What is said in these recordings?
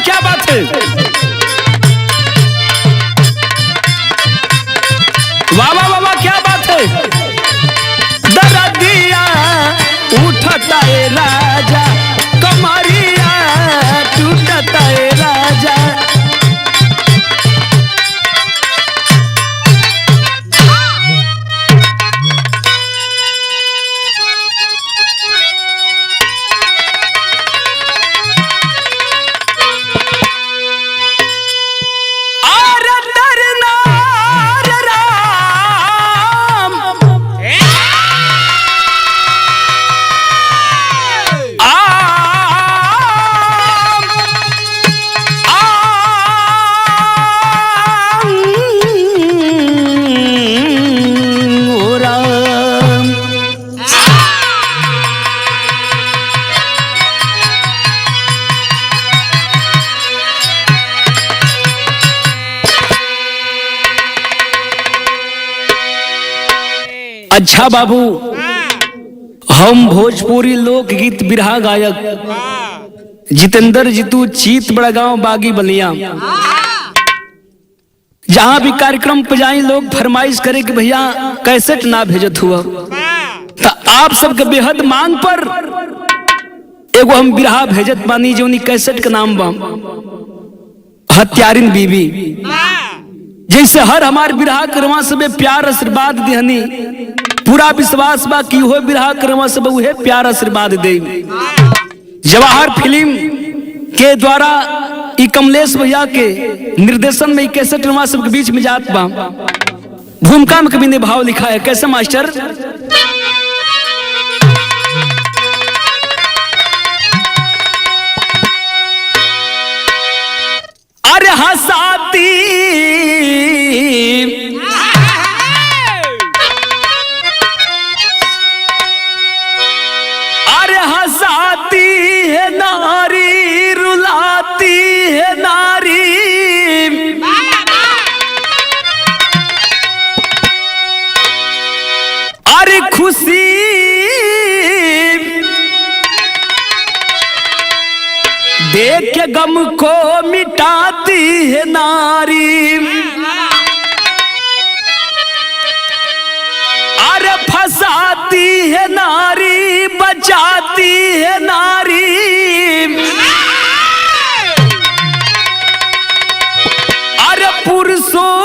क्या बात है, वाह वाह वाह वाह, क्या बात है। दरदिया उठता है राजा, कमरिया टूटता है राजा। अच्छा बाबू, हम भोजपुरी लोकगीत बिरहा गायक जितेंद्र जीतू चीत बड़गांव बागी बलिया, जहां भी कार्यक्रम पे जाए लोग फरमाइश करे कि भैया कैसेट ना भेजत हुआ, तो आप सबके बेहद मांग पर एगो हम बिरहा भेजत बानी, जो कैसेट का नाम बा हत्यारिन बीबी। जैसे हर हमार बिरहा करवा सब प्यार आशीर्वाद दिहनी, पूरा विश्वास बा कि हो बिरहा करवा सब उहे प्यार आशीर्वाद दे। जवाहर फिल्म के द्वारा ई कमलेश भैया के निर्देशन में कैसेट रवा सब के बीच में जात बा। भूमिका में कभी ने भाव लिखा है, कैसे मास्टर। अरे हंसाती है नारी, रुलाती है नारी। अरे खुशी देख के गम को मिटाती है नारी। अरे फंसाती है नारी, बचाती है नारी। अरे पुरुषों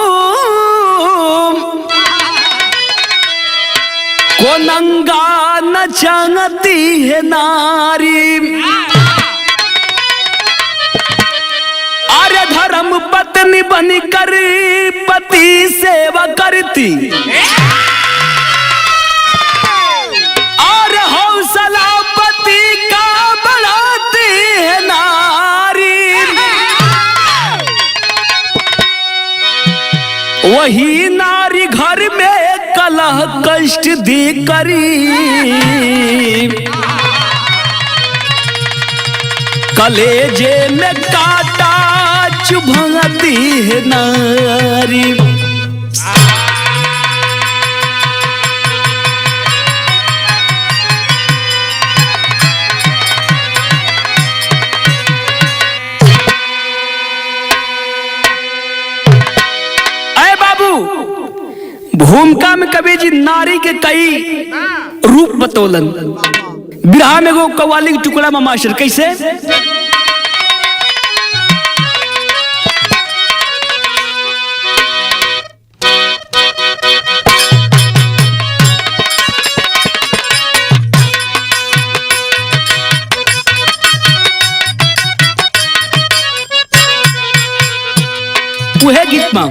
को नंगा नचाती है नारी। अरे धर्म पत्नी बनकर पति सेवा करती, और हौसला पति का बढ़ाती है नारी। वही नारी घर में कलह कष्ट दी करी, कलेजे में काटा चुभाती है नारी। अरे बाबू, भूमिका में कवि जी नारी के कई रूप बतौलन। बिरहा में वो कव्वाली के टुकड़ा में मास्टर कैसे। वह गीत मां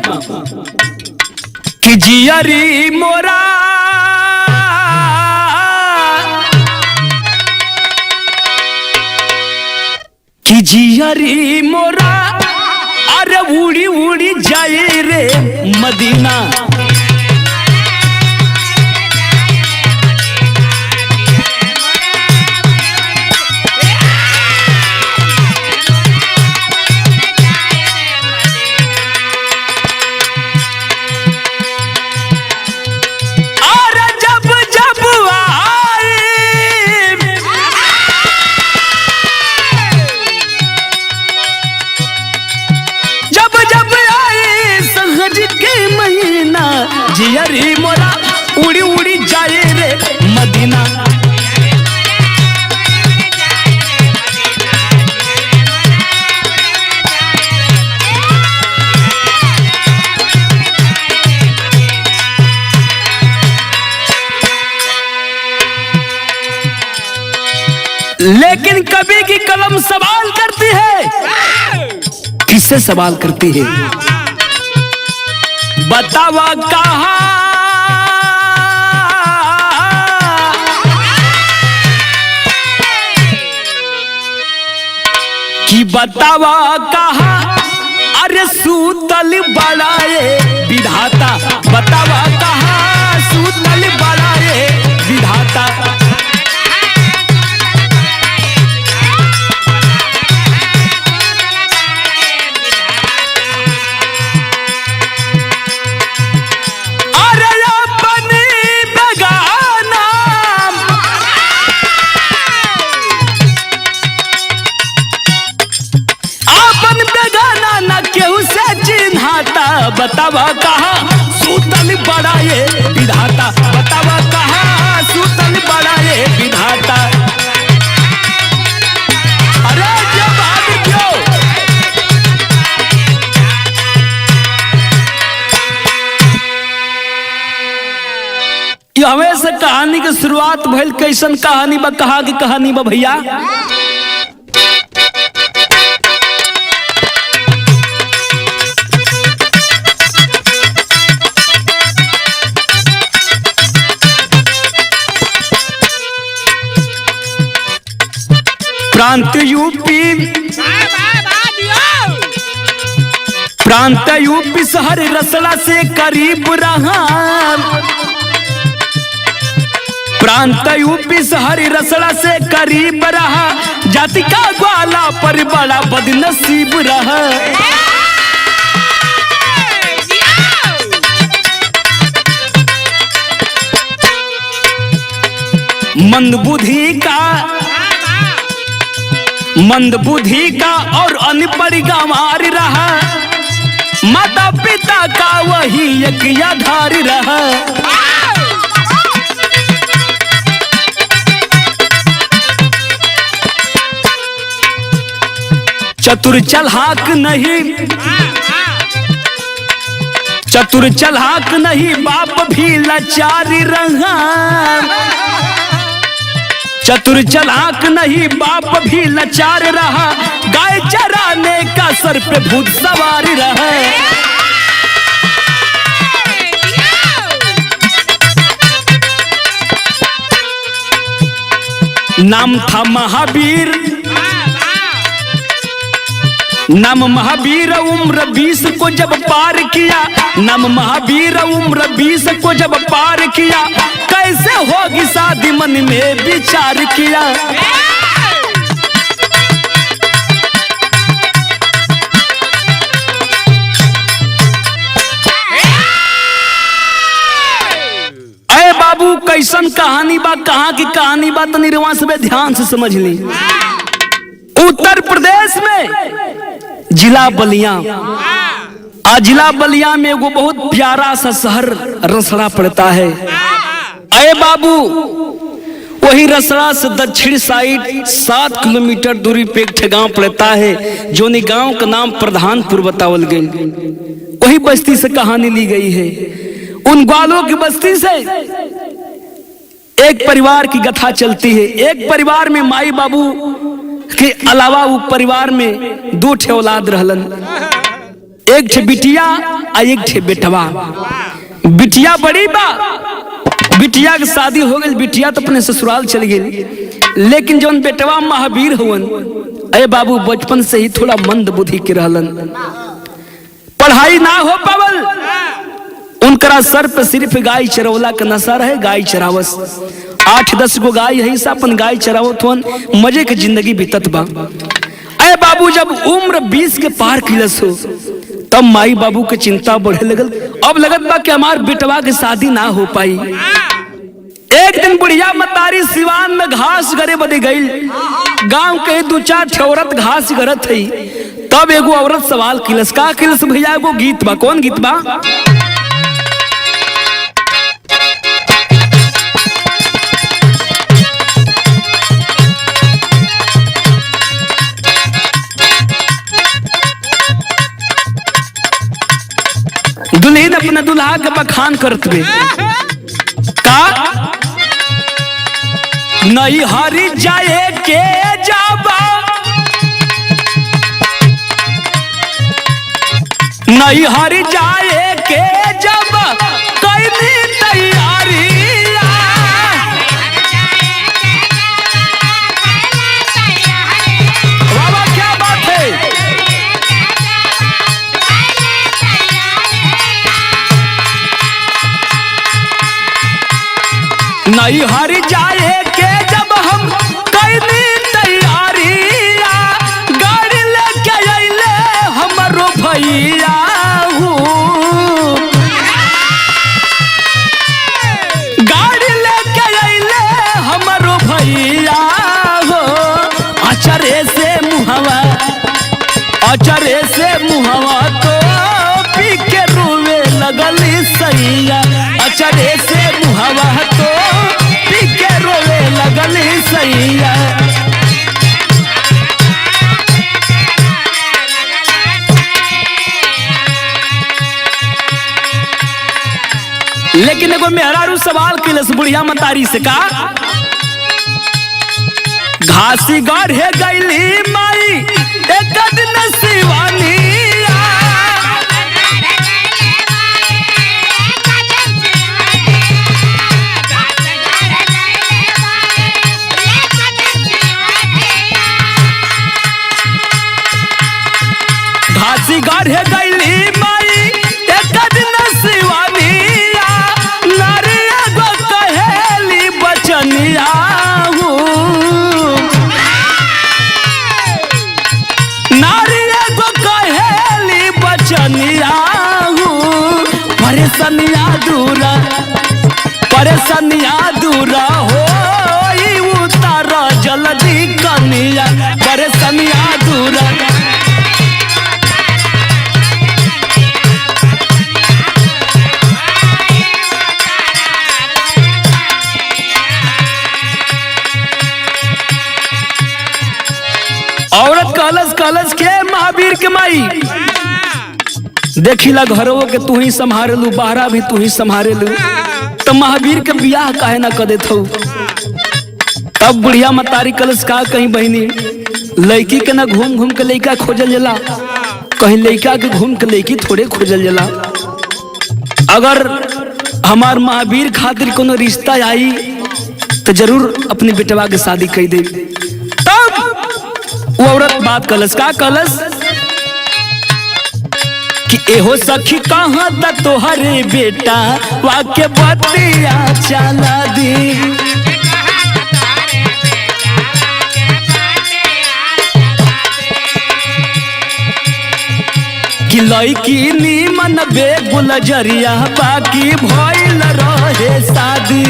कि जियरी मोरा कि जियरी मोरा, अरे उड़ी उड़ी जाए रे मदीना। जियरी मोरा उड़ी उड़ी जाए रे मदीना। लेकिन कवि की कलम सवाल करती है। किससे सवाल करती है? बतावा कहा कि बतावा कहा अरे सूतल बड़ाए विधाता। बतावा कहा सूतल बड़ाए विधाता। बतावा कहा सूतल बड़ाए विधाता। बतावा कहा सूतल बड़ाए विधाता। अरे जब क्यों ये हमेशा कहानी की शुरुआत भइल कैसन कहानी बा? कहा की कहानी बा भैया? प्रांत यूपी शहर रसला से करीब रहा। प्रांत यूपी शहर रसला से करीब रहा। जाति का ग्वाला पर बड़ा बदनसीब रहा। मंद बुद्धि का और अनपढ़ गंवार रहा। माता पिता का वही एक आधार रहा। चतुर चलाक नहीं बाप भी लाचार रहा। चतुर चलाक नहीं बाप भी लाचार रहा। गाय चराने का सर पे भूत सवार रहा। नाम था महावीर। नाम महावीर उम्र 20 को जब पार किया। नाम महावीर उम्र 20 को जब पार किया। कैसे होगी शादी मन में विचार किया। अरे बाबू कैसन कहानी बा? कहाँ की कहानी बा? तो निर्वाण से ध्यान से समझ ली। उत्तर प्रदेश में जिला बलिया। जिला बलिया में वो बहुत प्यारा सा शहर रसड़ा पड़ता है। अरे बाबू वही रसड़ा से दक्षिण साइड 7 किलोमीटर दूरी पे एक गांव पड़ता है। जो गांव का नाम प्रधानपुर बतावल गई। वही बस्ती से कहानी ली गई है। उन ग्वालों की बस्ती से एक परिवार की कथा चलती है। एक परिवार में माई बाबू के अलावा वो परिवार में 2 ठे औलाद रहलन। एक ठे बिटिया और एक ठे बेटवा। बिटिया बड़ी बा। बिटिया की शादी हो गई। बिटिया तो अपने ससुराल चली गई। लेकिन जौन बेटवा महावीर हुवन, अरे बाबू बचपन से ही थोड़ा मंद बुद्धि के रहलन। पढ़ाई ना हो पावल। उनकरा सर पे सिर्फ गाय चरवला का नशा रहे। गाय चरावस 8-10 गो गाय है। अपन गाय चरावत हुन मजे के जिंदगी बीतत बा। अरे बाबू जब उम्र 20 के पार किलस हो तब माई बाबू के चिंता बढ़े लगल। अब लगत बा कि हमार बेटवा के शादी ना हो पाई। एक दिन बुढ़िया मतारी सिवान में घास गरे बदे गई। गांव के 2-4 ठे औरत घास गरत है। तब एगो औरत सवाल किलस। का किलस भैया? एगो गीत बा। कौन गीत बा? अपने दुल्हा के बखान करत बे का नहीं हरी जाए के जाबा नहीं हरी जाए के जब कैनी तैयारी बाबा क्या बात है नहीं हरी जाए के जब हम कैनी तैयारी गाड़ी लेके अइले हमरो भैया गाड़ी लेके अइले हमरो भैया हो अचरे से मुहवा तो पी के रोवे लगली सैया अचरे से मुहवा तो पी के रोवे लगली सैया लेकिन एगो मेहरारू सवाल किलस बुढ़िया मतारी से का घासी गढ़े गईली माई एक दिन शिवानी घासी गढ़े गईली माई एक दिन शिवानी नारिया गो कहेली बचनिया नारिया गो कहेली बचनिया परेशानिया दूरा हो उतार जल्दी कनिया परेशानिया दूरा औरत कहलस के महावीर के माई देखिला घरों के तू ही संभारे लू बाहरा भी तू ही संभारे लू तो महावीर के बियाह काहे ना कर देत हूँ। तब बुढ़िया मतारी कलश का कहीं बहनी लड़की के ना घूम घूम के लड़का खोजल जला कहीं लड़का के घूम के लड़की थोड़े खोजल जला अगर हमार महावीर खातिर कोनो रिश्ता आई तो जरूर अपने बेटवा के शादी कर दे। तब वो औरत बात कलस का कलस कि एहो सखी कहाँ तक तोहरे बेटा वाक्य बतिया चला दी कि लड़की नीमन बेगुल जरिया बाकी भइल रहे शादी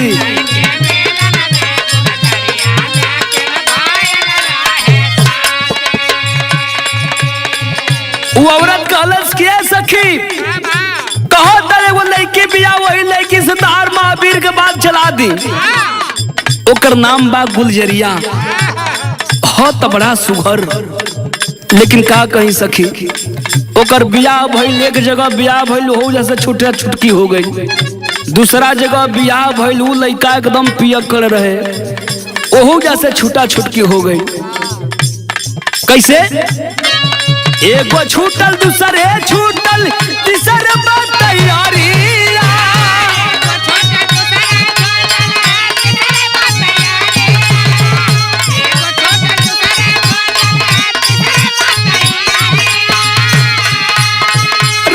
वो औरत कहलस के सखी कहो तले वो लड़की बिया वही लड़की से तार महावीर के बात चला दी ओकर नाम बा गुलजरिया हो तो बड़ा सुघर लेकिन का कहीं सखी ओकर बियाह भइल एक जगह बियाह भइल हो जैसे छुटा छुटकी हो गई दूसरा जगह बियाह भइल उ लड़का एकदम पियक कर रहे ओहो जैसे छुटा छुटकी हो गई। कैसे एगो छूटल दूसरे छूटल तीसर तैयारी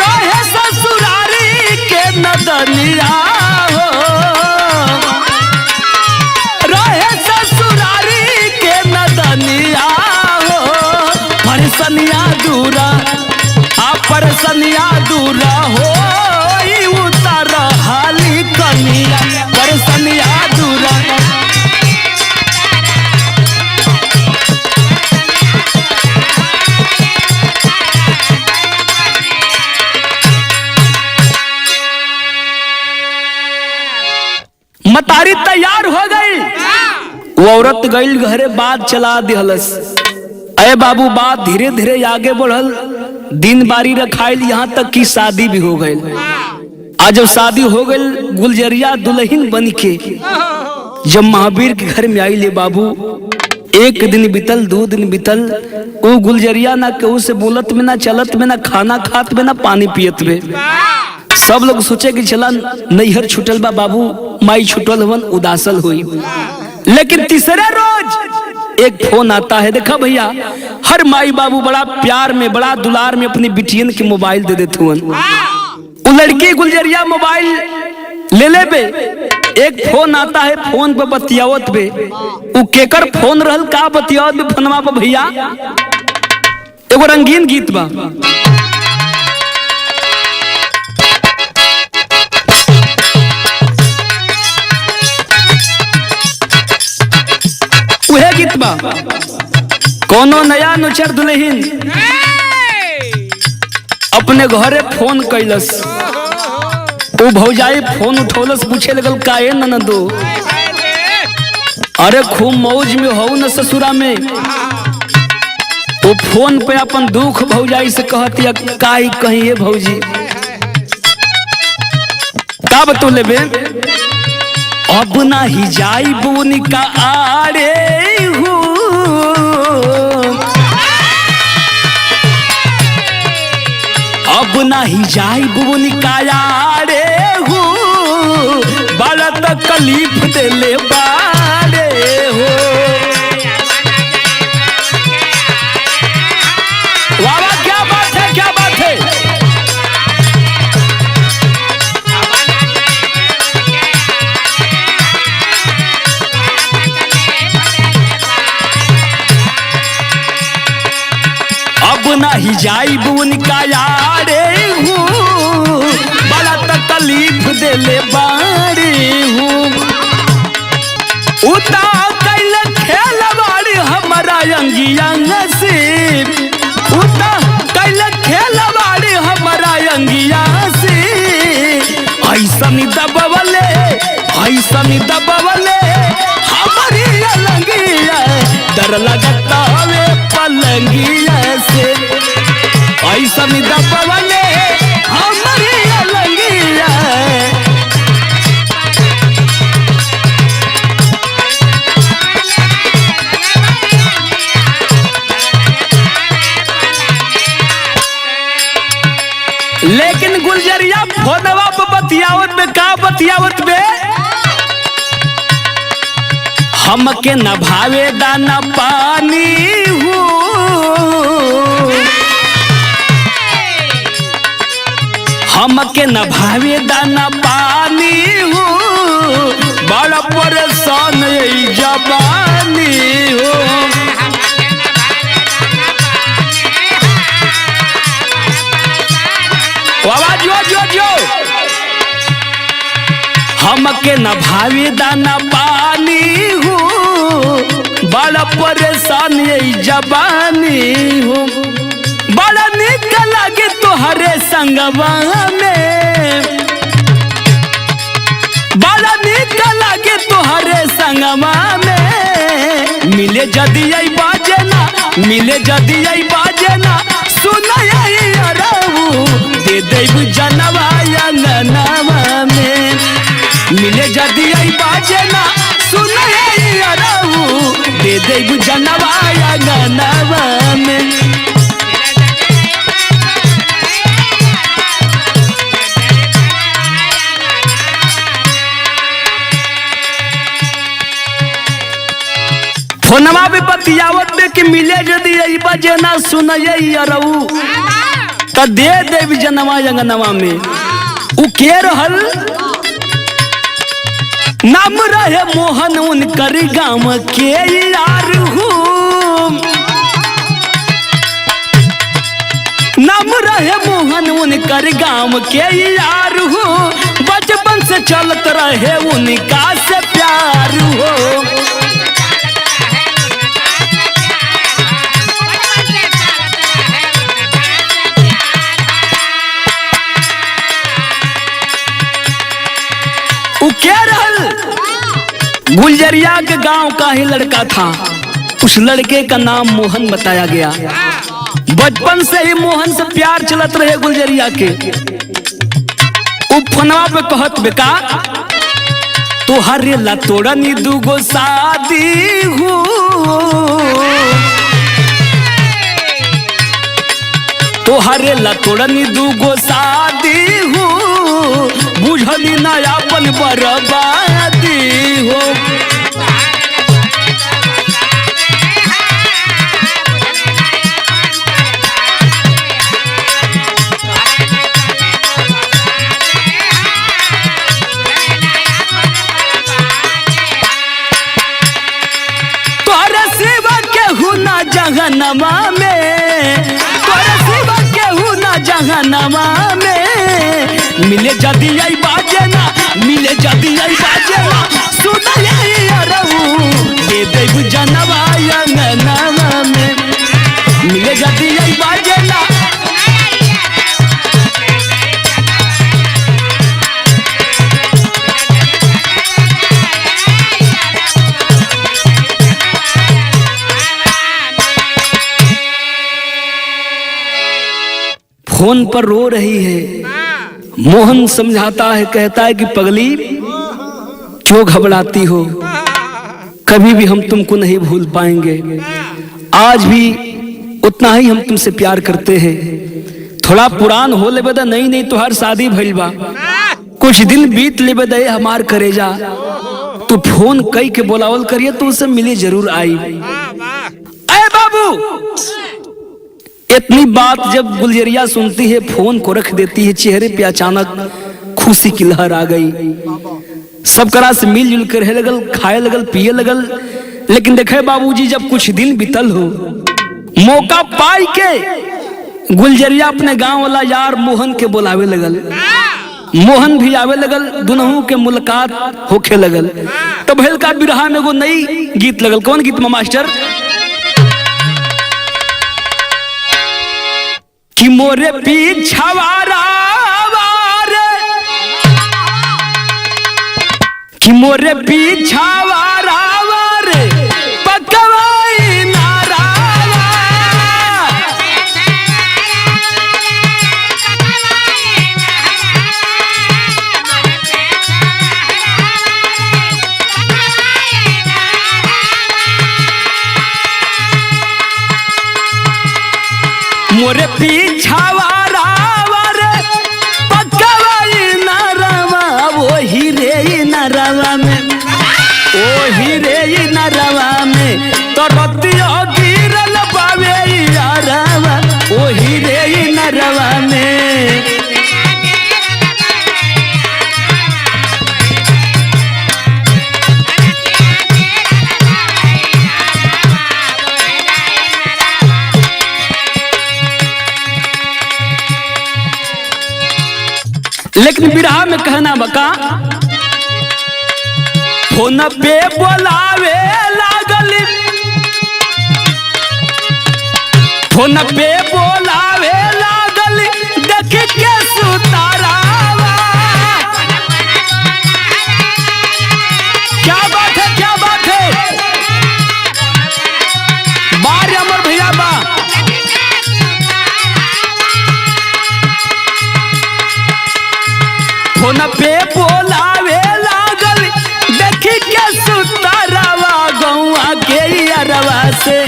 रहे ससुरारी के नदनिया हो रहे ससुरारी के नदनिया हो परसनिया दूरा हो उतार हाली कनिया परसनिया दूरा मतारी तैयार हो गई वो औरत गई घरे बात चला दिहलस अरे बाबू बात धीरे धीरे आगे बढ़ल दिन बारी रखाइल यहाँ तक कि शादी भी हो गई। आज जब शादी हो गई गुलजरिया दुल्हन बन के जब महावीर के घर में आई ले बाबू, एक दिन बीतल, 2 दिन बीतल, वो गुलजरिया ना केहू से बोलत में, ना चलत में, ना खाना खात में, ना पानी पियत में। सब लोग सोचे कि चला नैहर छुटल बा बाबू, माई छुटल हवन, उदासल हुई। लेकिन तीसरे रोज एक फोन आता है। देखा भैया, हर माई बाबू बड़ा प्यार में, बड़ा दुलार में अपनी बिटियन के मोबाइल दे देते हुए। वो लड़की गुलजरिया मोबाइल ले ले बे, एक फोन आता है, फोन पे बतियावत बे। वो केकर फोन रहल, का बतियावत बे फोनवा पे भैया? एगो रंगीन गीत बा। उहे गीत बा, कोनो नया नुचर दुल्हन अपने घरे फोन कैलस। वो भौजाई फोन उठौलस, पूछे लगल काहे ननदो, अरे खूब मौज में हो न ससुरा में। वो फोन पे अपन दुख भौजाई से कहती है, काई कहीं ये भौजी का बतो लेबे, अब नाही जाई बुनी का आरे हूँ, अब नाही जाई बुनी का आरे हूँ, बड़ा तकलीफ देले बारे हो। वाह, क्या बात है, क्या बात है। अब नहीं जाई बुन का यारे हूँ, बड़ा तकलीफ देले बारे हूँ। उता कैल खेल बाड़ी हमारा अंगिया से, उता कैल खेल बाड़ी हमारा अंगिया से। ऐसा नहीं दबवले, ऐसा नहीं दबवले हमारी अलंगिया, डर लगता हवे पलंगिया से। ऐसा नहीं दबवले हमारी अलंगिया। लेकिन गुलजरिया फोनवा पे बतियावत में का बतियावत में, हमके न भावे दाना पानी हूँ, हमके न भावे दाना पानी हूँ, बड़ा परेशान जवानी हूँ। जो जो जो हमके न भावे दाना पानी हूँ, बड़ा परेशान जवानी हूँ। बड़ा निक लगे तोहरे संगवा में, बड़ा निक लगे तोहरे संगवा में। मिले जदी आई बाजे ना, मिले जदी आई बाजे ना, सुनाया दे देव जनवा अंगनवा में। मिले जदी आई बाजे ना, सुनाया दे देव जनवा अंगनवा में। फोनवा भी बतियावत में कि मिले जदी आई बाजे ना, सुनाया त दे देव जनवा अंगनवा में। उ के रहल, नाम रहे मोहन, उनकर गाँव के यार हूँ। नाम रहे मोहन, उनकर गाँव के यार हूँ। बचपन से चलत रहे उनका से प्यार हो। गुलजरिया के गांव का ही लड़का था, उस लड़के का नाम मोहन बताया गया। बचपन से ही मोहन से प्यार चलत रहे गुलजरिया के। उ फोनवा पे कहत बेका तोहरे ला तोड़नी दूगो शादी हो, तोहरे ला तोड़नी दूगो शादी हो, बुझली ना अपन बर्बादी हो। जहन्नमा में तोरे सिवा केहू ना जहन्नमा में, मिले जदी आई बाजे ना, मिले जदी आई बाजे ना, सुन ले अरऊ दे देब जनवा अंगनमा में, मिले जदी आई बाजे ना। फोन पर रो रही है, मोहन समझाता है, कहता है कि पगली क्यों घबराती हो, कभी भी हम तुमको नहीं भूल पाएंगे, आज भी उतना ही हम तुमसे प्यार करते हैं, थोड़ा पुरान हो ले बदा, नहीं नहीं तुहार शादी भइल बा, कुछ दिन बीत ले बदा हमार करेजा, तू फोन कई के बोलावल करिए तो उसे मिले जरूर आई। अरे बाबू इतनी बात जब गुलजरिया सुनती है फोन को रख देती है, चेहरे पे अचानक खुशी की लहर आ गई, सब करा से मिलजुल कर रहे लगल, खाए लगल, पिए लगल। लेकिन देखे बाबूजी जब कुछ दिन बीतल हो, मौका पाई के गुलजरिया अपने गांव वाला यार मोहन के बुलावे लगल, मोहन भी आवे लगल, दोनों के मुलाकात होखे लगल। तो भैल का बिरहा में वो नई गीत लगल, कौन गीत में मास्टर? कि मोरे पीछावारा वारे, कि मोरे पीछावारा वारे पकवाई नारावा, मोरे पीछावारा वारे पकवाई नारावा, वो हीरे नारावा में, ओ हीरे नारावा में तो रतियो गिरल पावे यारावा, ओ हीरे नारावा में। लेकिन बिरहा में कहना बका फोन पे बोलावे लागल, फोन पे बोलावे लागल, देख के सुतारावा। क्या बात है, क्या बात है, बार अमर भैया बा। फोन पे बोलावे लागल, देखी के सुतारावा, गौआ के अरवा से,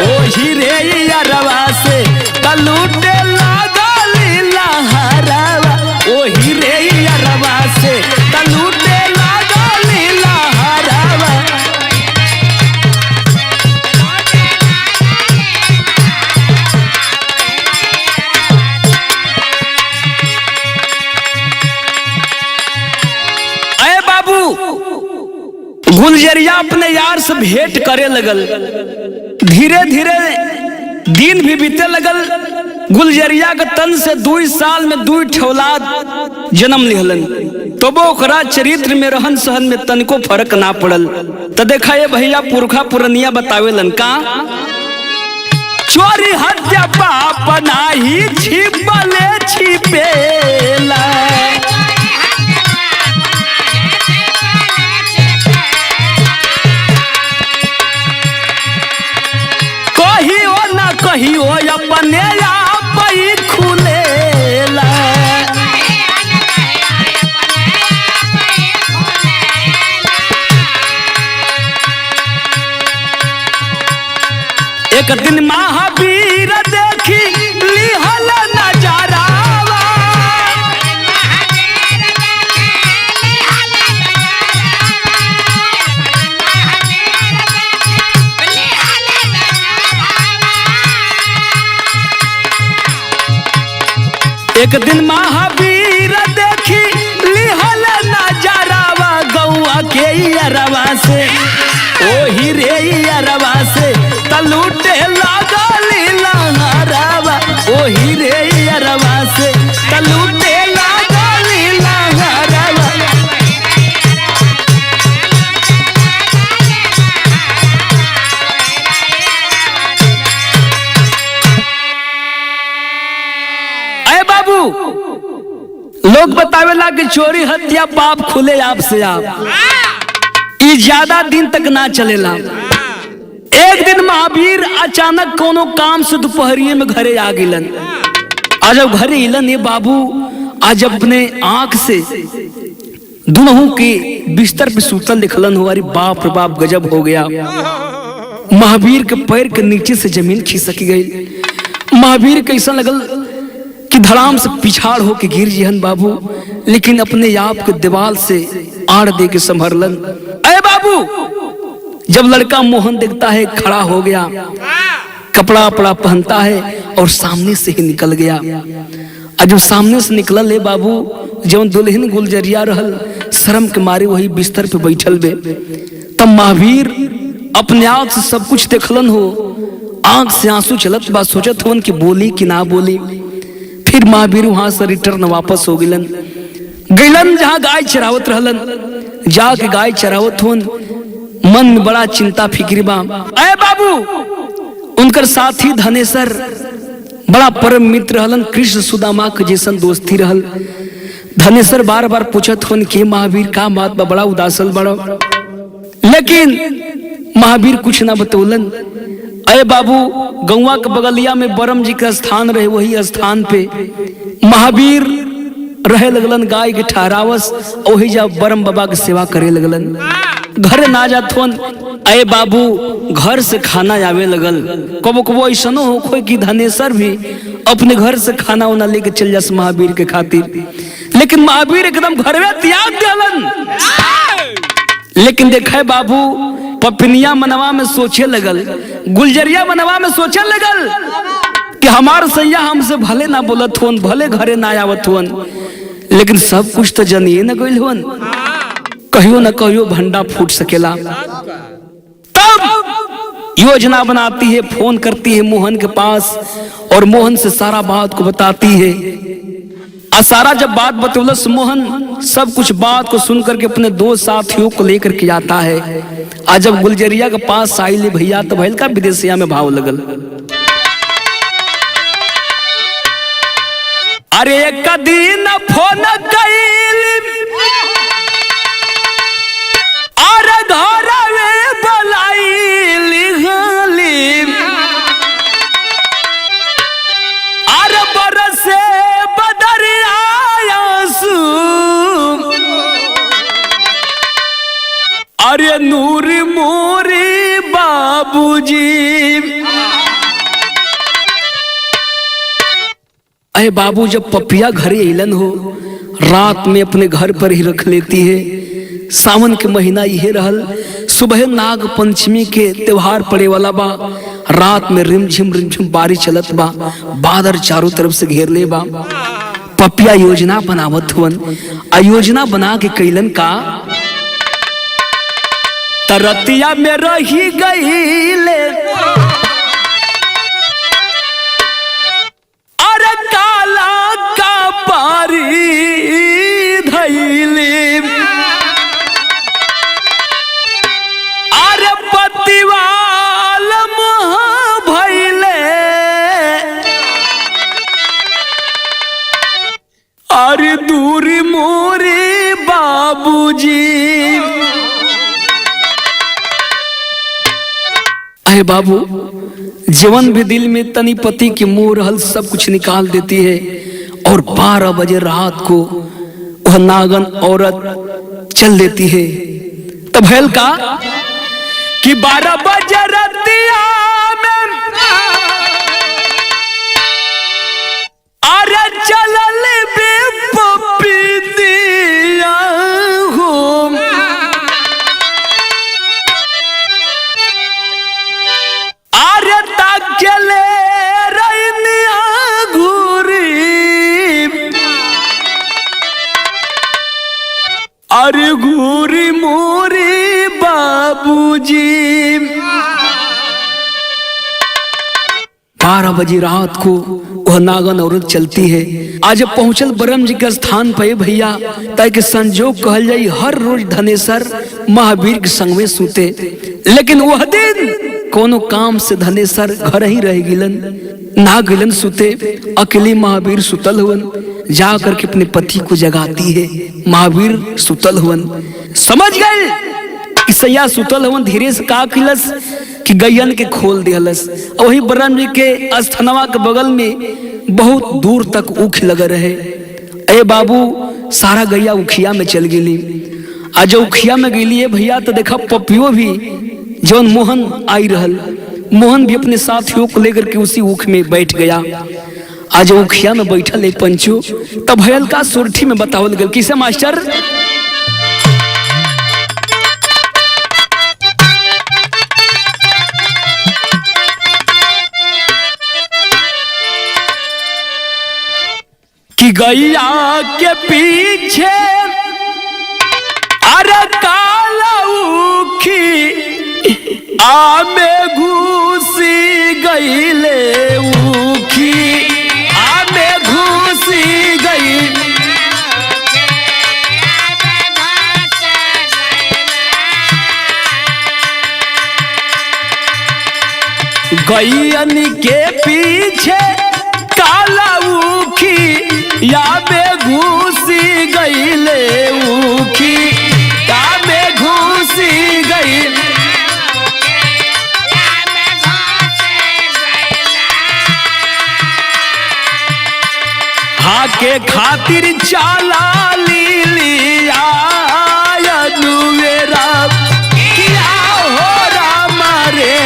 ओ हीरे अरवा से तलूटे लागल लहरावा, ओ हीरे अरवा से तलूटे लागल लहरावा। गुलजरिया अपने यार से भेंट करे लगल, धीरे धीरे दिन भी बीते लगल। गुलजरिया के तन से 2 साल में 2 ठौलाद जन्म लिहलन, तो वो ओकरा चरित्र में, रहन सहन में तनको फर्क ना पड़ल। तो देखा ये भैया पुरखा पुरनिया बतावेलन का चोरी हत्या पाप नाही छिपले छिपेला, कहियो अपने आप ही खुलेला। एक दिन महावीर देखी लिहल नजारावा। एक दिन महावीर देखी लिहल नजारावा गौआ के अरवा से ओही रे अरवा से तलूटे लागली लहरावा ओही रे अरवा से तलूटे लागली लहरावा। अरे बाबू लोग बतावेला कि चोरी हत्या पाप खुले आप से आप ई ज्यादा दिन तक ना चलेला। एक दिन महावीर अचानक कोनो काम से दोपहरिये में घरे आ गिलन। आज जब घरे इलन ये बाबू आज अपने आंख से दुनों के बिस्तर पे सूतल दिखलन हो। अरे बाप रे बाप गजब हो गया। महावीर के पैर के नीचे से जमीन खिसक गई। महावीर कैसा लगल कि धड़ाम से पिछाड़ होके गिर जिहन बाबू, लेकिन अपने आप के दीवाल से आड़ दे के संभरलन। अरे बाबू जब लड़का मोहन देखता है खड़ा हो गया, कपड़ा अपड़ा पहनता है और सामने से ही निकल गया। और जब सामने से निकलल है बाबू जब दुल्हन गुलजरिया रहल शर्म के मारे वही बिस्तर पे बैठल बे। तब महावीर अपने आंख से सब कुछ देखलन हो, आंख से आंसू चलत बा, सोचत होन कि बोली कि ना बोली। फिर महावीर वहां से रिटर्न वापस हो गिलन जहां गाय चरावत रहलन। जाके गाय चरावत होन मन में बड़ा चिंता फिक्र बा। अरे बाबू उनकर साथी धनेश्वर बड़ा परम मित्र रहलन, कृष्ण सुदामा के जैसन दोस्ती रहल। धनेश्वर बार बार पूछत होन के महावीर का बात बा, बड़ा उदासल बड़ा, लेकिन महावीर कुछ ना बतौलन। अरे बाबू गौवा के बगलिया में बरम जी का स्थान रहे, वही स्थान पे महावीर रहे लगलन, गाय के ठहरावस वही जा बरम बाबा की सेवा करे लगलन। घर ना जात होन। अरे बाबू घर से खाना आवे लगल। कबो कबो ऐसनो हो कि धनेश्वर भी अपने घर से खाना उना लेके चल जास महावीर के खातिर, लेकिन महावीर एकदम घर में त्याग दिलन। लेकिन देखे बाबू पपनिया मनवा में सोचे लगल, गुलजरिया मनवा में सोचे लगल कि हमार सैया हमसे भले ना बोलत होन, भले घरे ना आवत होन, लेकिन सब कुछ तो जनिए न गइल होन, कहियो न कहियो भंडा फूट सकेला। तब योजना बनाती है, फोन करती है मोहन के पास और मोहन से सारा बात को बताती है। सारा जब बात बतौलस मोहन सब कुछ बात को सुन करके अपने दो साथियों को लेकर के आता है। आज जब गुलजरिया के पास आई ले भैया तो भैल का विदेशिया में भाव लगल। अरे एक दिन फोन कैली अरे घर में बुलाईली अरे बरसे अरे नूरी मोरी बाबूजी। अरे बाबू जब पपिया घरे इलन हो रात में अपने घर पर ही रख लेती है। सावन के महीना यह रहल, सुबह नाग पंचमी के त्योहार पड़े वाला बा। रात में रिमझिम बारिश चलत बा, बादल चारों तरफ से घेर ले बा। पपिया योजना बनावत हुवन। योजना बना के कैलन का तरतिया में रही गईले अरे काला का पारी धैले अरे पतिवाल मोह भैले अरे दूरी मोरे बाबूजी। अरे बाबू जीवन भी दिल में तनी पति की मोह रहल सब कुछ निकाल देती है और 12 बजे रात को वह नागन औरत चल देती है। तब हेल का कि 12 बजे रतिया में अरे चलल बे पपीतिया हो अरे ताकले रैनिया घूरी अरे घूरी मोरी बाबूजी 12 बजे रात को वह नागन औरत चलती है। आज पहुंचल ब्रह्म जी के स्थान पे भैया ताकि संजोग कहल जाई हर रोज धनेसर महावीर के संग में सूते, लेकिन वह दिन कोनो काम से धनेसर घर ही रह गिलन ना गिलन सूते। अकेली महावीर सुतल हुवन, जा करके अपने पति को जगाती है। महावीर सुतल हुवन, समझ गए कि सैया सुतल हुवन, धीरे से का किलस कि गैयन के खोल दिहलस। वही ब्रह्म जी के अस्थनवा के बगल में बहुत दूर तक ऊख लग रहे। ए बाबू सारा गैया उखिया में चल गेली। आज उखिया में गेली भैया तो देखा पपियो भी जौन मोहन आई रहल, मोहन भी अपने साथियों को लेकर के उसी ऊख में बैठ गया। आज उखिया में बैठल है पंचो, तब भयल का सुरठी में बतावल गल किसे मास्टर कि गैया के पीछे अरे काला उखी आमे घुसी गईले उखी आमे घुसी गई गैयन के पीछे काला उखी या में घुसी गईले उखी या में घुसी गई हाके खातिर चाला लिया नुवेरा किया हो रामा रे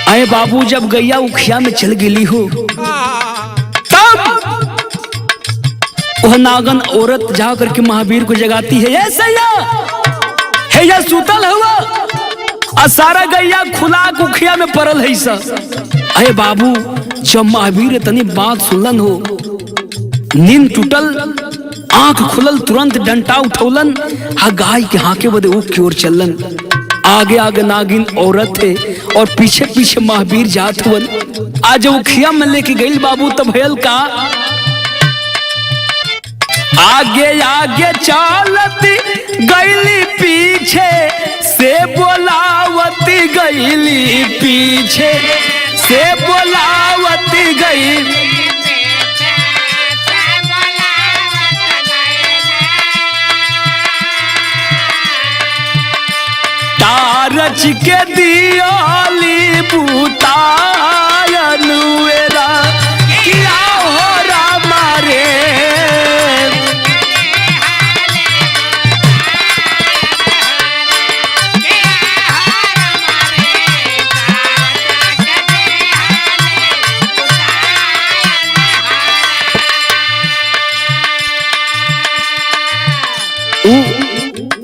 अरे बाबू जब गैया उखिया में चल गेली हो तब वह नागन औरत जा करके महावीर को जगाती है। ये सैया है या सुतल हुआ और सारा गैया खुला उखिया में पड़ल है सा। अरे बाबू जब महावीर तनी बात सुनलन हो, नींद टूटल, आंख खुलल, तुरंत डंटा उठौलन, हा गाय के हाके बदे ऊख की ओर चलन। आगे आगे नागिन औरत है और पीछे पीछे महावीर जात हुवन। आज उखिया में लेके गई बाबू तब भयल का आगे आगे चलती गईली पीछे से बोलावती गईली पीछे से बोलावती गई रच के दियाली बुतायन वेरा किया हो रामा रे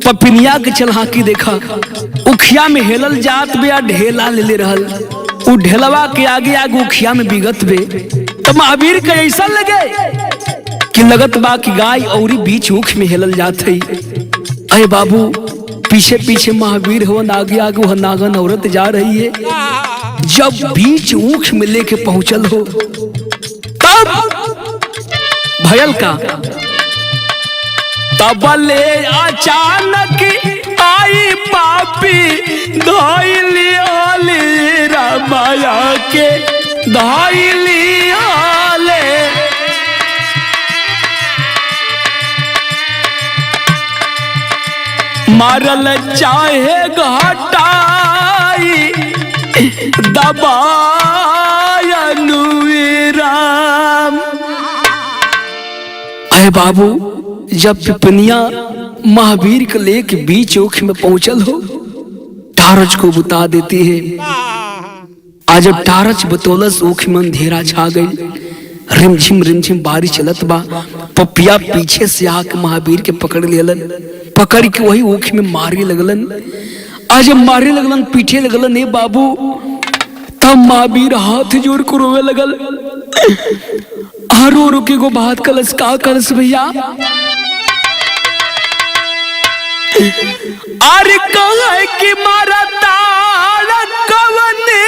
पपिनिया के चलहाकी देखा उखिया में हेलल जात बे ढेला ले रहल, उ ढेलवा के आगे आगे उखिया में बिगत बे। तो महावीर के ऐसा लगे कि लगत बा कि गाय औरी बीच ऊख में हेलल जात है। अरे बाबू पीछे पीछे महावीर हो, आगे आगे वह नागन औरत जा रही है। जब बीच ऊख में लेके पहुंचल हो तब भयल का तबले अचानक आई पापी धोइली आले रामाया के धोइली आले मारल चाहे घटाई दबायनुराम। अरे बाबू, जब पिपनिया महावीर के लेके बीच ओख में पहुंचल हो, टारच को बुता देती है। आज जब टारच बतौलस ओख में अंधेरा छा गई, रिमझिम बारिश चलत बा। पपिया पीछे से आके महावीर के पकड़ लेलन, पकड़ के वही ओख में मारे लगलन। आज जब मारे लगलन, पीछे लगलन ए बाबू, तब महावीर हाथ जोड़ कर रोवे लगल। रो रो के गो बात कलस, का कलस भैया? अरे कहा कि मारा तारा कवने,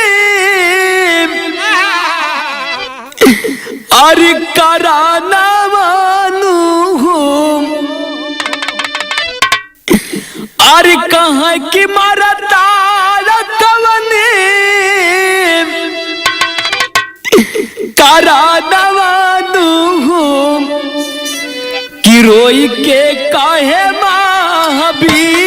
अरे कराना मानू हो। अरे कहा कि मारा तारा कवने, कराना मानू हो। कि रोई के काहे महावीर,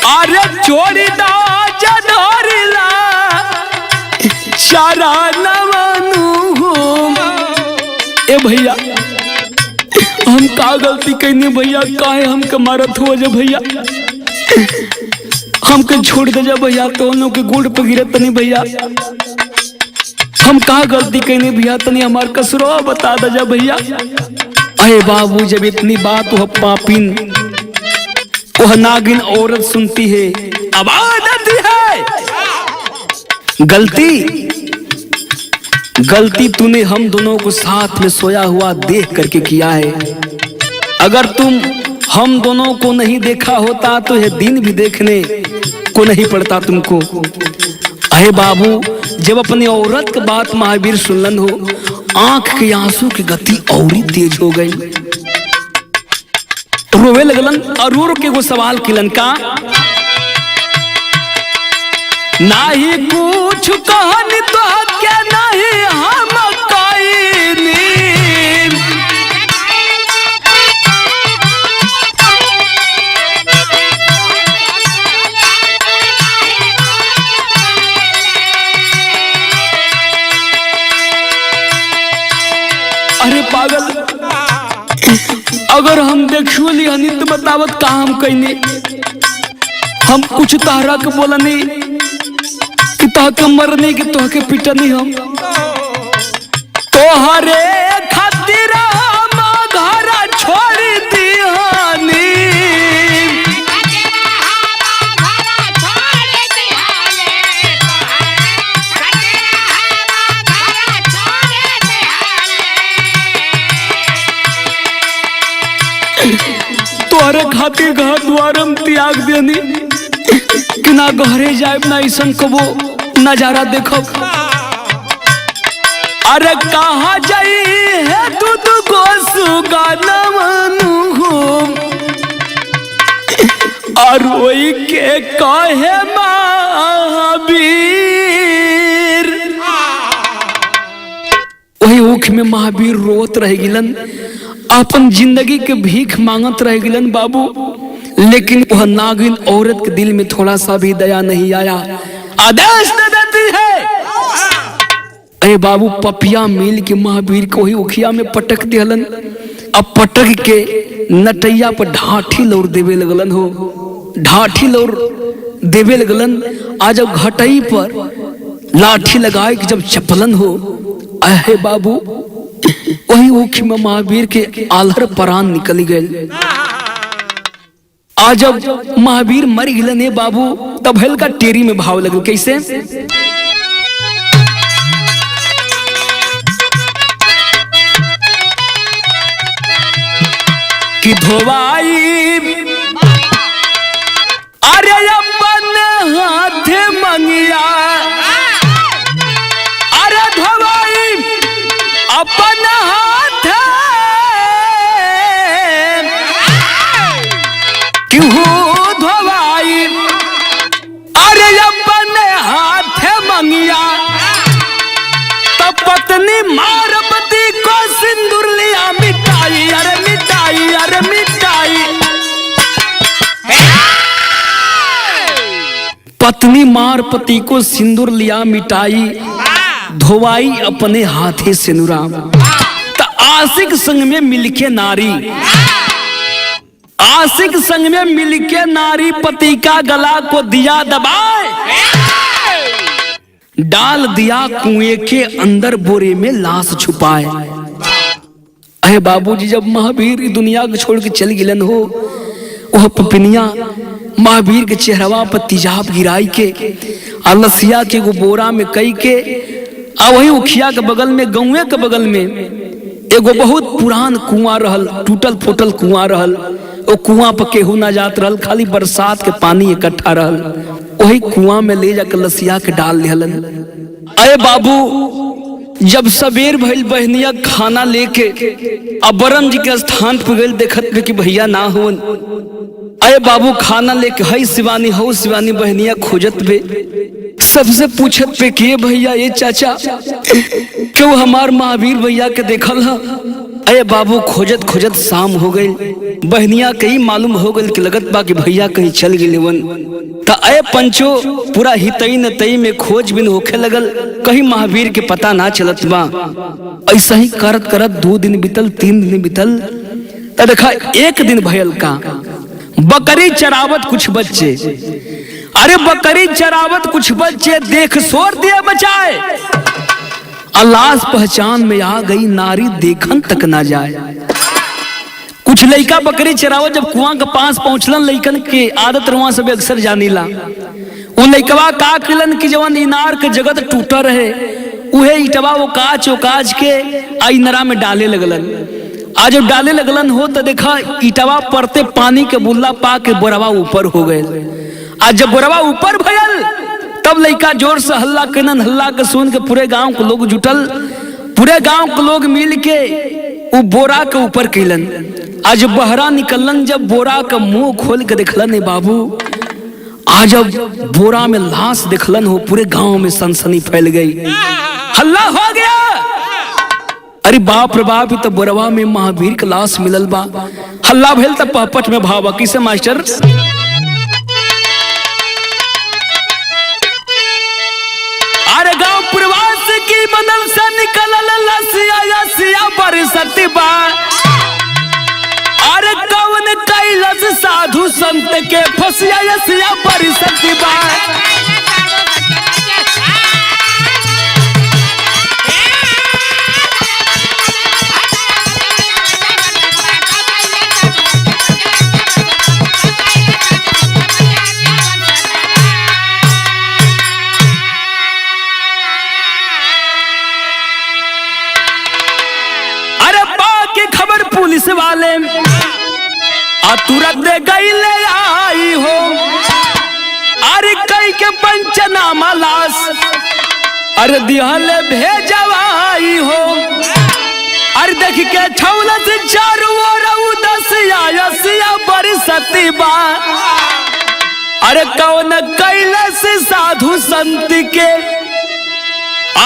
अरे छोड़ी दा जधोरिला सारा नवानू हो। ए भैया, हम का गलती कैनी भैया? काहे हमके मारत हो जा भैया? हमके छोड़ दे जा भैया, तो लोग के गोड़ पे गिरत नहीं भैया। हम का गलती कैनी भैया? तनी हमार कसरो बता दे जा भैया। अरे बाबू, जब इतनी बात वह पापिन, वह नागिन औरत सुनती है, आवाज आती है, गलती तूने हम दोनों को साथ में सोया हुआ देख करके किया है। अगर तुम हम दोनों को नहीं देखा होता तो यह दिन भी देखने को नहीं पड़ता तुमको। अरे बाबू, जब अपनी औरत की बात महावीर सुनलन हो, आंख के आंसू की गति और ही तेज हो गई। रोवे लगलन और रो के वो सवाल किलन का, नाही कुछ कहनी तो क्या नहीं हम कईनी। अरे पागल, अगर हम देखियो ली हनी तो बतावत का हम कईनी। हम कुछ तारा के बोला नहीं कि तोहके मरने की, तोहके पिटनी। हम तोहरे खातिर हम घर छोड़ दिहानी। तोहरे खातिर घर द्वार हम त्याग देनी कि ना घरे जाए ना ऐसा कबो नजारा देखो। अरे कहाँ जाई है दूध को सुगाना मनू हो, और वही के कहे महावीर। वही ऊख में महावीर रोत रह गिलन, अपन जिंदगी के भीख मांगत रह गिलन बाबू। लेकिन वह नागिन औरत के दिल में थोड़ा सा भी दया नहीं आया। आदेश दे देती है, अरे बाबू, पपिया मिल के महावीर को ही उखिया में पटक दिहलन। अब पटक के नटैया पर ढाठी लौर देवे लगलन हो, ढाठी लौर देवे लगलन। आज जब घटई पर लाठी लगाए कि जब चपलन हो, अहे बाबू, वही ऊख में महावीर के आलहर प्राण निकल गए। आज जब महावीर मर गिलन बाबू, तब हल्का टेरी में भाव लगे। कैसे? कि धोवाई अरे अपन हाथ मंगिया, अरे धोवाई अपन हाथ कि हो धोवाई अरे अपने हाथ मंगिया तब पत्नी मारपति को सिंदूर लिया मिटाई अरे मिटाई अरे मिटाई। पत्नी मारपति को सिंदूर लिया मिटाई धोवाई अपने हाथे सिंदूरा। तो आशिक संग में मिलके नारी आशिक संग में मिलके नारी पति का गला को दिया दबाए डाल दिया कुएं के अंदर बोरे में लाश छुपाए। अहे बाबूजी जब महावीर दुनिया को छोड़ के चल गिलन हो वह पपनिया महावीर के चेहरवा पर तिजाब गिराई के अलसिया के गो बोरा में कई के आ वही उखिया के बगल में गौए के बगल में एगो बहुत पुरान कुआं रहल टूटल फूटल कुआं रहल। वो कुआं पर केहू ना जात रहल खाली बरसात के पानी इकट्ठा रहल वही कुआं में ले जाकर लसिया के डाल दिहलन। अरे बाबू जब सवेर भइल बहनिया खाना लेके अबरम जी के स्थान पर गइल देखत में कि भैया ना हुन। अरे बाबू खाना लेके हई शिवानी हो शिवानी बहनिया खोजत बे सबसे पूछत पे कि भैया ये चाचा क्यों हमार महावीर भैया के देखल है। अरे बाबू खोजत खोजत शाम हो गई बहनिया कहीं मालूम हो गई कि लगत बा कि भैया कहीं चल गए वन। तो अरे पंचो पूरा हितई नतई में खोजबीन होखे लगल कहीं महावीर के पता ना चलत बा। ऐसा ही करत करत 2 दिन बीतल 3 दिन बीतल तो देखा एक दिन भयल का बकरी चरावत कुछ बच्चे अरे बकरी चरावत कुछ बच्चे देख सोर दिए बचाए अल्लाह पहचान में आ गई नारी देखन तक ना जाए। कुछ लइका बकरी चरावत जब कुआं के पास पहुंचलन लइकन के आदत रुआ सब अक्सर जानीला वो लइकवा का किलन की जवन इनार के जगत टूटा रहे उहे इटवा वो काच के इनरा में डाले लगलन। आज जब डाले लगलन हो तो देखा इटवा परते पानी के बुल्ला पा के बोरवा ऊपर हो गए। आज जब बोरवा ऊपर भयल तब लइका जोर से हल्ला कनन हल्ला के सुन के पूरे गांव के लोग जुटल पूरे गांव के लोग मिल के वो बोरा के ऊपर कैलन। आज बहरा निकलन जब बोरा का मुंह खोल के देखलन बाबू आज जब बोरा में लाश देखलन हो पूरे गांव में सनसनी फैल गई हल्ला हो गया। अरे बाप रे बाप तो बोरवा में महावीर का लाश मिलल बा हल्ला भेल तब पहपट में भावा किसे मास्टर अरे गांव प्रवास की बदल से निकलल लसिया यसिया बरसती बा अरे कौन कैलस साधु संत के फसिया यसिया बरसती बा। पुलिस वाले तुरंत गई ले आई हो अरे कई के पंचनामा लाश अरे दिहल भेजवाई हो अरे देख के छौला से चारू ओर उदसिया यसिया बरसती बा अरे कौन कैलस साधु संत के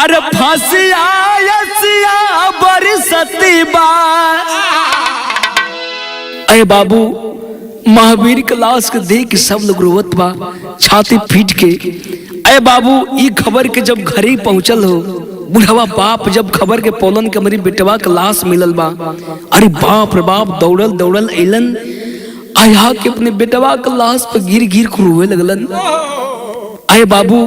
अरे फसिया यसिया बरसती बा। अरे बाबू महावीर के लाश के देख के सब लोग रोवत बा छाती पीट के। अरे बाबू ये खबर के जब घरे पहुंचल हो बुढ़वा बाप जब खबर के पौलन के हमारी बेटवा के लाश मिलल बा अरे बाप रे बाप दौड़ल दौड़ल अलन आया के अपने बेटवा के लाश पे गिर गिर के रोए लगलन। अरे बाबू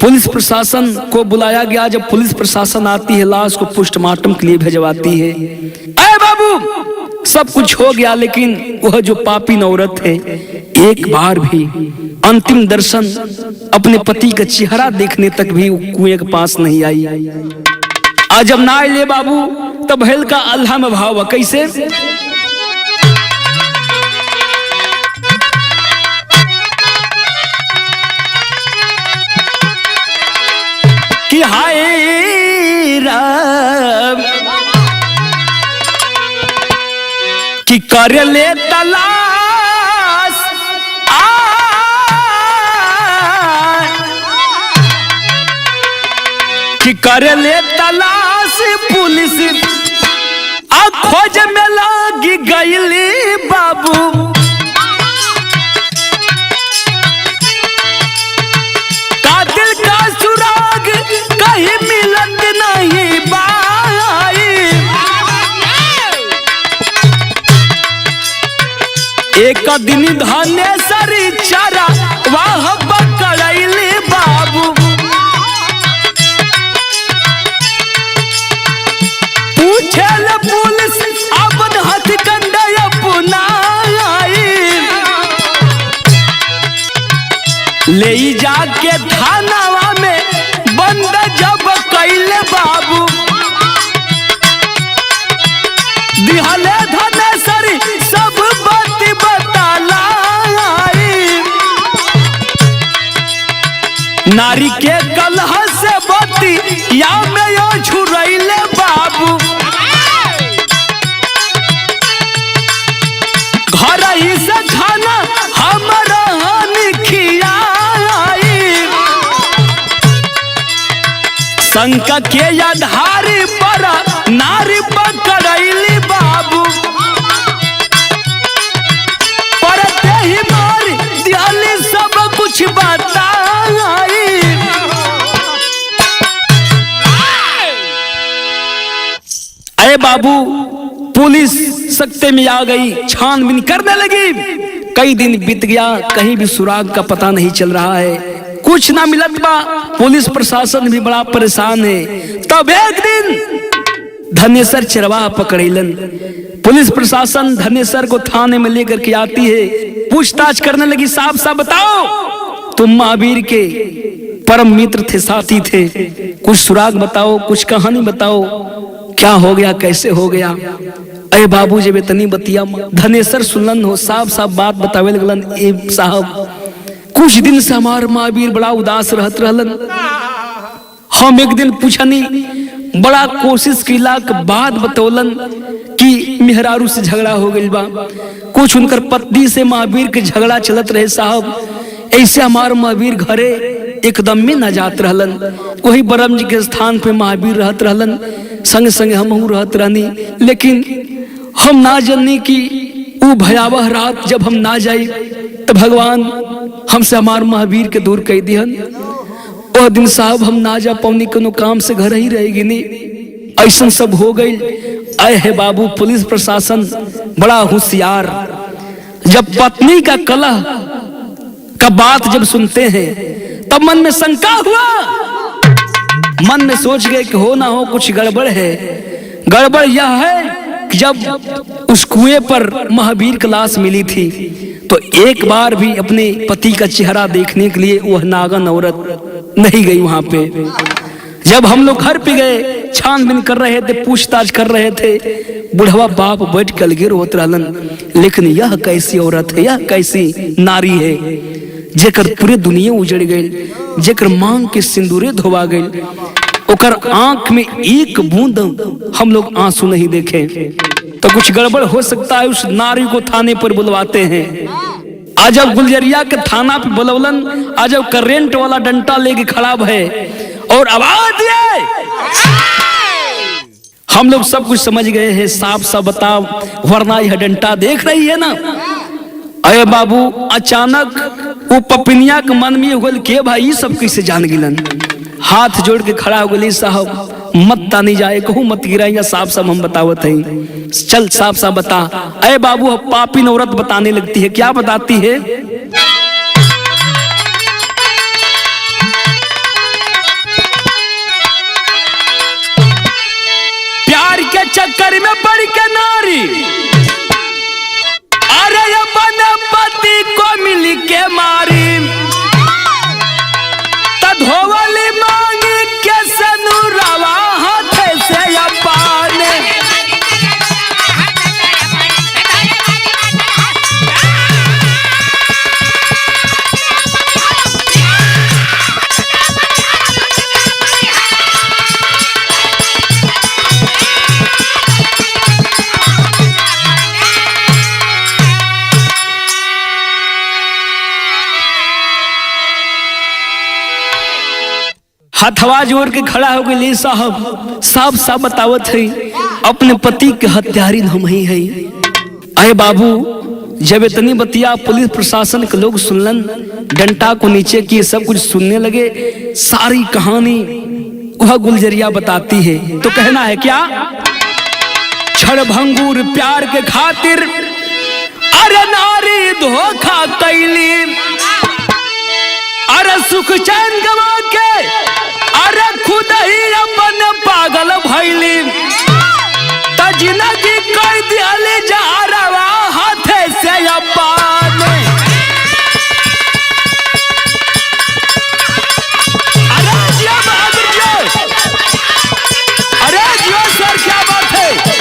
पुलिस प्रशासन को बुलाया गया जब पुलिस प्रशासन आती है लाश को पोस्टमार्टम के लिए भेजवाती है। अरे बाबू सब कुछ हो गया लेकिन वह जो पापी औरत है एक बार भी अंतिम दर्शन अपने पति का चेहरा देखने तक भी कुएं के पास नहीं आई। आज जब ना ले बाबू तब हेल का अल्लाह में भाव कैसे कि हाय राम कि कर ले तलाश कि करे ले तलाश पुलिस आ खोज में लागी गईली बाबू। कातिल का सुराग कहीं मिलत नहीं बाई। एक दिन धनेसरी चारा वाह पकड़ैली बाबू। पूछल पुलिस अपन हथकंडा अपनाई। ले जाके थानावा में बंद जब कैले बाबू। दिहले धनेसरी सब बात बतलाई। नारी के कलह से बती या में यो छुरैले बाबू। घर ही से खाना हमारा खियाई। शंका के आधार पर नारी पकड़ैली बाबू। परते ही मार दिहली सब कुछ बताई। अरे बाबू पुलिस सख्ते में आ गई, छानबीन करने लगी। कई दिन बीत गया, कहीं भी सुराग का पता नहीं चल रहा है, कुछ ना मिलत बा। पुलिस प्रशासन भी बड़ा परेशान है। तब एक दिन धनेसर चरवाहा पकड़ेलन। पुलिस प्रशासन धनेसर को थाने में लेकर के आती है, पूछताछ करने लगी। साफ साफ बताओ, तुम महावीर के परम मित्र थे, साथी थे, कुछ सुराग बताओ, कुछ कहानी बताओ, क्या हो गया, कैसे हो गया। अरे बाबू जब इतनी बतिया धनेसर सुनलन हो, साफ साफ बात बतावे लगलन। ए साहब, कुछ दिन से हमार महावीर बड़ा उदास रहत रहलन। हम एक दिन पूछनी, बड़ा कोशिश किला के बाद बतौलन कि मेहरारू से झगड़ा हो गई बा। कुछ उनकर पत्नी से महावीर के झगड़ा चलत रहे साहब। ऐसे हमार महावीर घरे एकदम में न जात रहलन। वही ब्रह्म जी के स्थान पे महावीर रहत रहलन, संग संग हम रहत रहनी। लेकिन हम ना जाननी कि वो भयावह रात जब हम ना जाई तो भगवान हमसे हमार महावीर के दूर कर दिहन। वह दिन साहब हम ना जा पौनी, कोनो काम से घर ही रहेगी नहीं। ऐसा सब हो गई। आए है बाबू, पुलिस प्रशासन बड़ा होशियार। जब पत्नी का कलह का बात जब सुनते हैं तब मन में शंका हुआ। मन में सोच गए कि हो ना हो कुछ गड़बड़ है। गड़बड़ यह है कि जब उस कुएं पर महावीर की लाश मिली थी तो एक बार भी अपने पति का चेहरा देखने के लिए वह नागन औरत नहीं गई वहां पे। जब हम लोग घर पे गए, छानबीन कर रहे थे, पूछताछ कर रहे थे, बुढ़वा बाप बैठ के अलगे रोत रहलन। लेकिन यह कैसी औरत है, यह कैसी नारी है जेकर पूरे दुनिया उजड़ गई, जेकर मांग के सिंदूरे धोवा गई, ओकर आंख में एक बूंद हम लोग आंसू नहीं देखे। तो कुछ गड़बड़ हो सकता है। उस नारी को थाने पर बुलवाते हैं। आज जब गुलजरिया के थाना पे बुलवलन, आज जब करेंट वाला डंडा लेके खड़ा है और आवाज दिए, हम लोग सब कुछ समझ गए हैं। साफ साफ बताओ, वरना यह डंडा देख रही है ना। अरे बाबू, अचानक वो पपिनिया के मन में होल के भाई सब कैसे जान गिलन। हाथ जोड़ के खड़ा हो गई, साहब मत तानी जाए, कहूँ मत गिराएंगे। साफ साफ हम बतावत हैं, चल साफ साफ बता। अरे बाबू, पापी औरत बताने लगती है। क्या बताती है? प्यार के चक्कर में पड़ के नारी, अरे अपने पति को मिल के मारी, धोवली मांगी के सनुरवा हाथ से अपाने। हथवा जोड़ के खड़ा हो गई, साहब साफ साफ बतावत है अपने पति के हत्यारी हम ही है। अरे बाबू, जब इतनी बतिया पुलिस प्रशासन के लोग सुनलन, डंटा को नीचे किए सब कुछ सुनने लगे। सारी कहानी वह गुलजरिया बताती है। तो कहना है क्या, क्षणभंगुर प्यार के खातिर अरे नारी धोखा कैली, अरे सुख चैन गवा के अरे खुद ही अपन पागल भैली, जिंदगी कोई दियाली जा रवा हाथे से अपन। अरे जियो बहादुर जियो, अरे जियो सर, क्या बात है।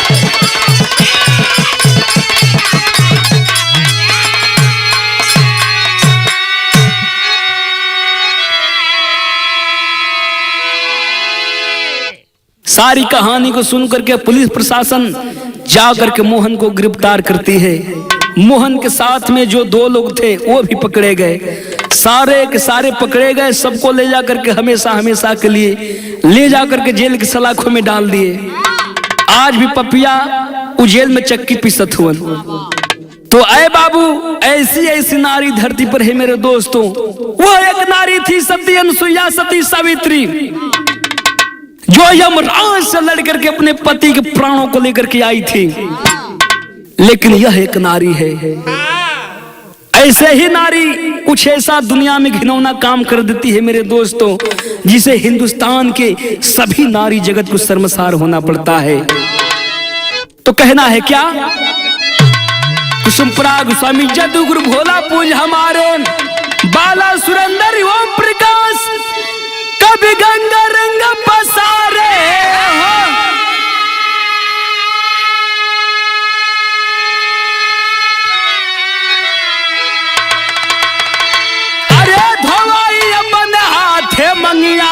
सारी कहानी को सुनकर के पुलिस प्रशासन जाकर के मोहन को गिरफ्तार करती है। मोहन के साथ में जो 2 लोग थे वो भी पकड़े गए, सारे के सारे पकड़े गए। सबको ले जाकर के हमेशा हमेशा के लिए ले जाकर के जेल की सलाखों में डाल दिए। आज भी पपिया वो जेल में चक्की पीसत हुआ। तो ऐ बाबू, ऐसी ऐसी नारी धरती पर है मेरे दोस्तों। वो एक नारी थी सती अनुसुईया, सती सावित्री, जो यमराज से लड़कर के अपने पति के प्राणों को लेकर के आई थी। लेकिन यह एक नारी है, ऐसे ही नारी कुछ ऐसा दुनिया में घिनौना काम कर देती है मेरे दोस्तों, जिसे हिंदुस्तान के सभी नारी जगत को शर्मसार होना पड़ता है। तो कहना है क्या, कुसुमपुरा गोस्वामी जदू गुरु भोला पूज हमारे, बाला सुरेंद्र ओम प्रकाश कभी गंगा रंग पसारे हो। अरे धोवाई अपन हाथे मंगिया,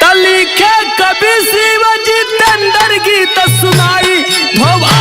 तलिखे कभी शिव जितेंद्र गीत सुनाई धोवा